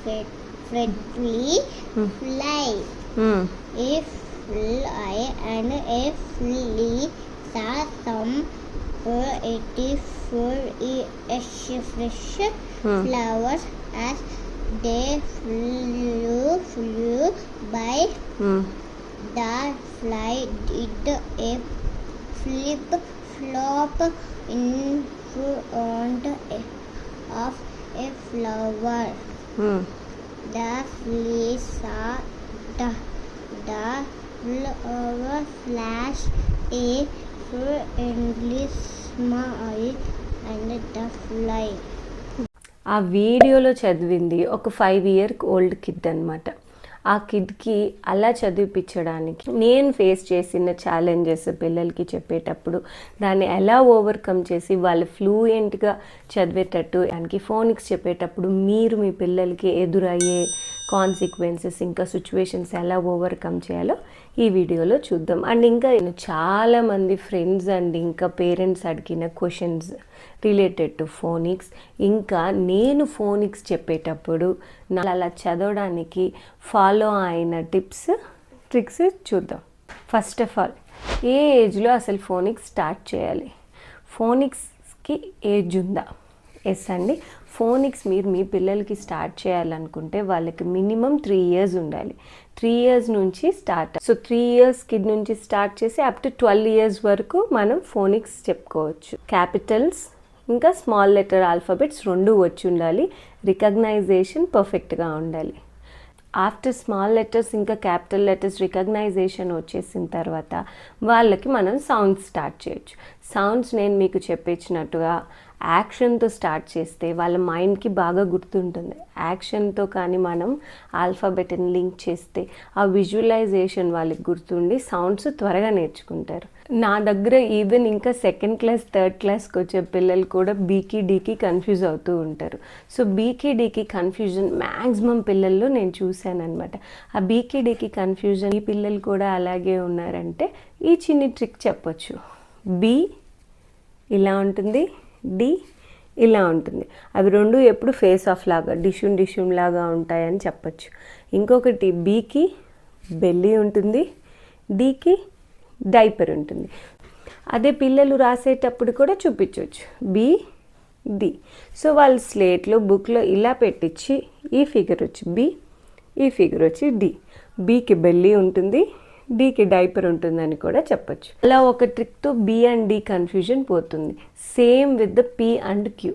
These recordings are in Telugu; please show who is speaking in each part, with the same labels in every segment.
Speaker 1: friendly, fly. If fly and if flee, some it is fresh flowers as they flew by. The fly did a flip-flop in front of a flower. The flea saw the flower flash a friendly smile and the fly.
Speaker 2: ఆ వీడియోలో చదివింది ఒక 5 year old కిడ్ అనమాట. ఆ కిడ్కి అలా చదివిపించడానికి నేను ఫేస్ చేసిన ఛాలెంజెస్ పిల్లలకి చెప్పేటప్పుడు దాన్ని ఎలా ఓవర్కమ్ చేసి వాళ్ళు ఫ్లూయెంట్గా చదివేటట్టు దానికి ఫోనిక్స్ చెప్పేటప్పుడు మీరు మీ పిల్లలకి ఎదురయ్యే కాన్సిక్వెన్సెస్ ఇంకా సిచ్యువేషన్స్ ఎలా ఓవర్కమ్ చేయాలో ఈ వీడియోలో చూద్దాం. అండ్ ఇంకా చాలామంది ఫ్రెండ్స్ అండ్ ఇంకా పేరెంట్స్ అడిగిన క్వశ్చన్స్ రిలేటెడ్ టు ఫోనిక్స్, ఇంకా నేను ఫోనిక్స్ చెప్పేటప్పుడు అలా చదవడానికి ఫాలో అయిన టిప్స్ ట్రిక్స్ చూద్దాం. ఫస్ట్ ఆఫ్ ఆల్, ఏ ఏజ్లో అసలు ఫోనిక్స్ స్టార్ట్ చేయాలి? ఫోనిక్స్కి ఏజ్ ఉందా? ఎస్ అండి. ఫోనిక్స్ మీరు మీ పిల్లలకి స్టార్ట్ చేయాలనుకుంటే వాళ్ళకి మినిమం 3 years ఉండాలి. 3 years నుంచి స్టార్ట్. సో 3 years కిడ్ నుంచి స్టార్ట్ చేసి అప్ టు 12 years వరకు మనం ఫోనిక్స్ చెప్పుకోవచ్చు. క్యాపిటల్స్ ఇంకా స్మాల్ లెటర్ ఆల్ఫాబెట్స్ 2 వచ్చి ఉండాలి. రికగ్నైజేషన్ పర్ఫెక్ట్గా ఉండాలి. ఆఫ్టర్ స్మాల్ లెటర్స్ ఇంకా క్యాపిటల్ లెటర్స్ రికగ్నైజేషన్ వచ్చేసిన తర్వాత వాళ్ళకి మనం సౌండ్స్ స్టార్ట్ చేయొచ్చు. సౌండ్స్ నేను మీకు చెప్పించినట్టుగా యాక్షన్తో స్టార్ట్ చేస్తే వాళ్ళ మైండ్కి బాగా గుర్తుంటుంది. యాక్షన్తో కానీ మనం ఆల్ఫాబెట్ని లింక్ చేస్తే ఆ విజువలైజేషన్ వాళ్ళకి గుర్తుండి సౌండ్స్ త్వరగా నేర్చుకుంటారు. నా దగ్గర ఈవెన్ ఇంకా 2nd class 3rd classకి వచ్చే పిల్లలు కూడా బీకి డీకి కన్ఫ్యూజ్ అవుతూ ఉంటారు. సో బీకి డీకి కన్ఫ్యూజన్ మ్యాక్సిమం పిల్లల్లో నేను చూశాను అనమాట. ఆ బీకి డీకి కన్ఫ్యూజన్ ఈ పిల్లలు కూడా అలాగే ఉన్నారంటే ఈ చిన్ని ట్రిక్ చెప్పొచ్చు. బి ఇలా ఉంటుంది, డి ఇలా ఉంటుంది. అవి 2 ఎప్పుడు ఫేస్ ఆఫ్ లాగా డిష్యూమ్ లాగా ఉంటాయని చెప్పచ్చు. ఇంకొకటి బీకి బెల్లి ఉంటుంది, డీకి డైపర్ ఉంటుంది. అదే పిల్లలు రాసేటప్పుడు కూడా చూపించవచ్చు బి డి. సో వాళ్ళు స్లేట్లో బుక్లో ఇలా పెట్టించి ఈ ఫిగర్ వచ్చి బి, ఈ ఫిగర్ వచ్చి డి. బీకి బెల్లి ఉంటుంది, డీకి డైపర్ ఉంటుందని కూడా చెప్పచ్చు. అలా ఒక ట్రిక్తో బి అండ్ డి కన్ఫ్యూజన్ పోతుంది. Same with the P and Q.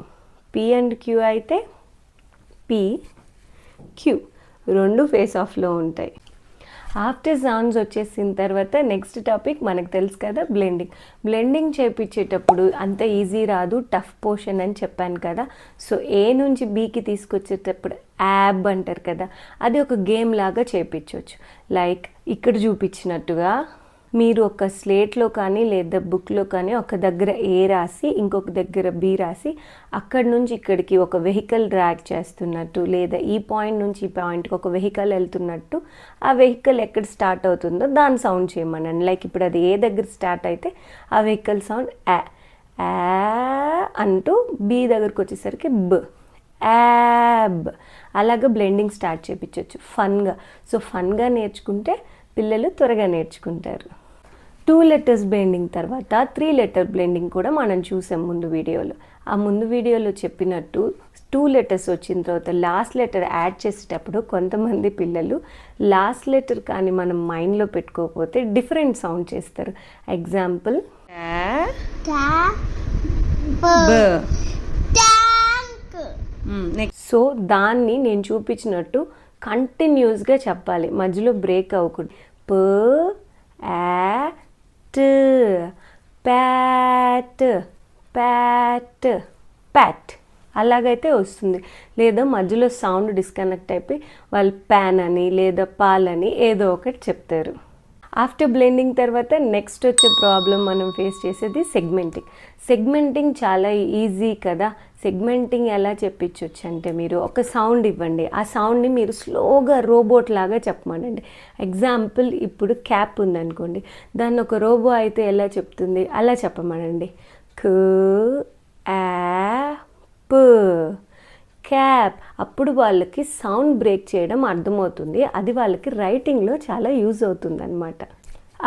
Speaker 2: P and Q అయితే పి క్యూ 2 ఫేస్ ఆఫ్లో ఉంటాయి. ఆఫ్టర్ సౌండ్స్ వచ్చేసిన తర్వాత నెక్స్ట్ టాపిక్ మనకు తెలుసు కదా, బ్లెండింగ్. బ్లెండింగ్ చేయించేటప్పుడు అంత ఈజీ రాదు, టఫ్ పోర్షన్ అని చెప్పాను కదా. సో ఏ నుంచి బీకి తీసుకొచ్చేటప్పుడు యాబ్ అంటారు కదా, అది ఒక గేమ్ లాగా చేయించవచ్చు. లైక్ ఇక్కడ చూపించినట్టుగా మీరు ఒక స్లేట్లో కానీ లేదా బుక్లో కానీ ఒక దగ్గర ఏ రాసి ఇంకొక దగ్గర బి రాసి అక్కడి నుంచి ఇక్కడికి ఒక వెహికల్ డ్రాగ్ చేస్తున్నట్టు, లేదా ఈ పాయింట్ నుంచి ఈ పాయింట్కి ఒక వెహికల్ వెళ్తున్నట్టు ఆ వెహికల్ ఎక్కడ స్టార్ట్ అవుతుందో దాని సౌండ్ చేయమనండి. లైక్ ఇప్పుడు అది ఏ దగ్గర స్టార్ట్ అయితే ఆ వెహికల్ సౌండ్ యా అంటూ బి దగ్గరకు వచ్చేసరికి బ్, యాబ్. అలాగా బ్లెండింగ్ స్టార్ట్ చేయించవచ్చు ఫన్గా. సో ఫన్గా నేర్చుకుంటే పిల్లలు త్వరగా నేర్చుకుంటారు. 2 letters బ్లెండింగ్ తర్వాత 3 letter బ్లెండింగ్ కూడా మనం చూసాం ముందు వీడియోలో. ఆ ముందు వీడియోలో చెప్పినట్టు 2 letters వచ్చిన తర్వాత లాస్ట్ లెటర్ యాడ్ చేసేటప్పుడు కొంతమంది పిల్లలు లాస్ట్ లెటర్ కానీ మనం మైండ్లో పెట్టుకోకపోతే డిఫరెంట్ సౌండ్ చేస్తారు. ఎగ్జాంపుల్ సో దాన్ని నేను చూపించినట్టు కంటిన్యూస్గా చెప్పాలి, మధ్యలో బ్రేక్ అవ్వకూడదు. ప యాట్ ప్యాట్ ప్యాట్ ప్యాట్ అలాగైతే వస్తుంది. లేదా మధ్యలో సౌండ్ డిస్కనెక్ట్ అయిపోయి వాళ్ళు ప్యాన్ అని లేదా పాల్ అని ఏదో ఒకటి చెప్తారు. ఆఫ్టర్ బ్లెండింగ్ తర్వాత నెక్స్ట్ వచ్చే ప్రాబ్లం మనం ఫేస్ చేసేది సెగ్మెంటింగ్. సెగ్మెంటింగ్ చాలా ఈజీ కదా. సెగ్మెంటింగ్ ఎలా చెప్పించవచ్చు అంటే మీరు ఒక సౌండ్ ఇవ్వండి, ఆ సౌండ్ని మీరు స్లోగా రోబోట్ లాగా చెప్పమనండి. ఎగ్జాంపుల్ ఇప్పుడు క్యాప్ ఉందనుకోండి, దాన్ని ఒక రోబో అయితే ఎలా చెప్తుంది అలా చెప్పమనండి. క్ యాప్ క్యాప్. అప్పుడు వాళ్ళకి సౌండ్ బ్రేక్ చేయడం అర్థమవుతుంది. అది వాళ్ళకి రైటింగ్లో చాలా యూజ్ అవుతుంది అనమాట.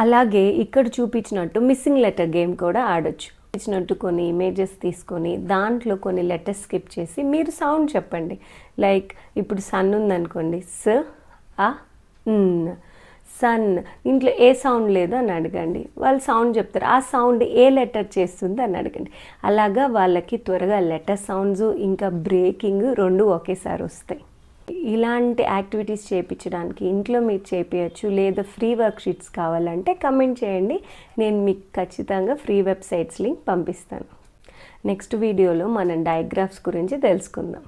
Speaker 2: అలాగే ఇక్కడ చూపించినట్టు మిస్సింగ్ లెటర్ గేమ్ కూడా ఆడొచ్చు. ఇచ్చినట్టు కొన్ని ఇమేజెస్ తీసుకొని దాంట్లో కొన్ని లెటర్స్ స్కిప్ చేసి మీరు సౌండ్ చెప్పండి. లైక్ ఇప్పుడు సన్ ఉందనుకోండి, సన్. ఇంట్లో ఏ సౌండ్ లేదు అని అడగండి, వాళ్ళు సౌండ్ చెప్తారు. ఆ సౌండ్ ఏ లెటర్ చేస్తుంది అని అడగండి. అలాగా వాళ్ళకి త్వరగా లెటర్ సౌండ్స్ ఇంకా బ్రేకింగ్ రెండు ఒకేసారి వస్తాయి. ఇలాంటి యాక్టివిటీస్ చేయించడానికి ఇంట్లో మీరు చేయించచ్చు. లేదా ఫ్రీ వర్క్ షీట్స్ కావాలంటే కమెంట్ చేయండి, నేను మీకు ఖచ్చితంగా ఫ్రీ వెబ్సైట్స్ లింక్ పంపిస్తాను. నెక్స్ట్ వీడియోలో మనం డయాగ్రాఫ్స్ గురించి తెలుసుకుందాం.